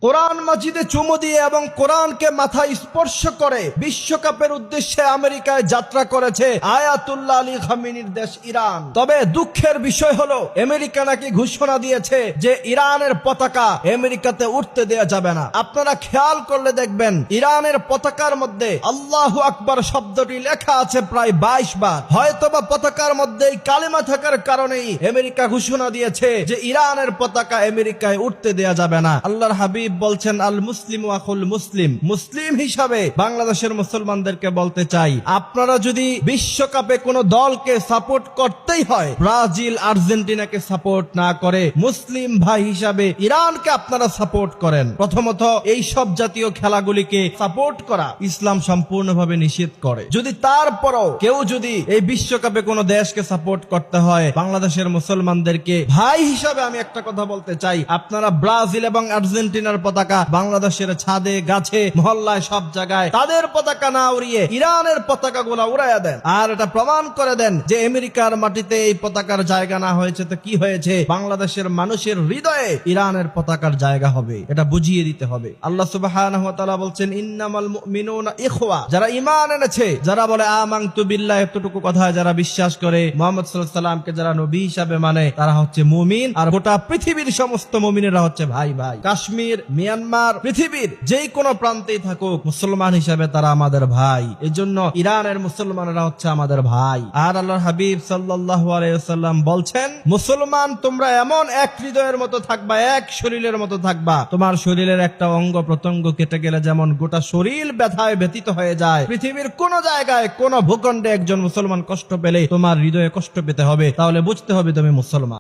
কোরআন মাজিদে চুমু দিয়ে এবং কোরআনকে মাথায় স্পর্শ করে বিশ্বকাপের উদ্দেশ্যে আমেরিকায় যাত্রা করেছে আয়াতুল্লাহ আলী খামেনির দেশ ইরান। তবে দুঃখের বিষয় হলো আমেরিকা নাকি ঘোষণা দিয়েছে যে ইরানের পতাকা আমেরিকাতে উঠতে দেওয়া যাবে না। আপনারা খেয়াল করলে দেখবেন ইরানের পতাকার মধ্যে আল্লাহু আকবার শব্দটি লেখা আছে প্রায় 22 বার। হয়তোবা পতাকার মধ্যে কালেমা থাকার কারণেই আমেরিকা ঘোষণা দিয়েছে যে ইরানের পতাকা আমেরিকায় উঠতে দেওয়া যাবে না। আল্লাহর হাবিব বলছেন আল মুসলিম আখুল মুসলিম। মুসলিম হিসাবে বাংলাদেশের মুসলমানদেরকে বলতে চাই, আপনারা যদি বিশ্বকাপে কোন দলকে সাপোর্ট করতেই হয়, ব্রাজিল আর্জেন্টিনাকে সাপোর্ট না করে মুসলিম ভাই হিসাবে ইরানকে আপনারা সাপোর্ট করেন। প্রথমত এই সব জাতীয় খেলাগুলিকে সাপোর্ট করা ইসলাম সম্পূর্ণভাবে নিষেধ করে। যদি তারপরও কেউ যদি এই বিশ্বকাপে কোন দেশকে সাপোর্ট করতে হয়, বাংলাদেশের মুসলমানদেরকে ভাই হিসাবে আমি একটা কথা বলতে চাই, আপনারা ব্রাজিল এবং আর্জেন্টিনার পতাকা বাংলাদেশের ছাদে গাছে মহল্লায় সব জায়গায় তাদের পতাকা না উড়িয়ে ইরানের পতাকা গুলা উড়াইয়া দেন, আর এটা প্রমাণ করে দেন যে আমেরিকার মাটিতে এই পতাকার জায়গা না হয়েছে তো কি হয়েছে, বাংলাদেশের মানুষের হৃদয়ে ইরানের পতাকার জায়গা হবে। এটা বুঝিয়ে দিতে হবে। আল্লাহ সুবহানাহু ওয়া তাআলা বলছেন ইন্নামাল মুমিনুনা ইখওয়া, যারা ঈমান এনেছে, যারা বলে আমানতু বিল্লাহ, এতটুকু কথা যারা বিশ্বাস করে, মুহাম্মদ সাল্লাল্লাহু আলাইহি সাল্লামকে যারা নবী হিসাবে মানে, তারা হচ্ছে মুমিন। আর গোটা পৃথিবীর সমস্ত মুমিনেরা হচ্ছে ভাই ভাই। কাশ্মীর, মিয়ানমার, পৃথিবীর যেই কোনো প্রান্তেই থাকুক, মুসলমান হিসাবে তারা আমাদের ভাই। এজন্য ইরানের মুসলমানরা হচ্ছে আমাদের ভাই। আর আল্লাহর হাবিব সাল্লাল্লাহু আলাইহি ওয়াসাল্লাম বলছেন, মুসলমান তোমরা এমন এক হৃদয়ের মতো থাকবা, এক শরীরের মতো থাকবা। তোমার শরীরের একটা অঙ্গ প্রত্যঙ্গ কেটে গেলে যেমন গোটা শরীর ব্যথায় ব্যথিত হয়ে যায়, পৃথিবীর কোন জায়গায় কোন ভূখণ্ডে একজন মুসলমান কষ্ট পেলে তোমার হৃদয়ে কষ্ট পেতে হবে। তাহলে বুঝতে হবে তুমি মুসলমান।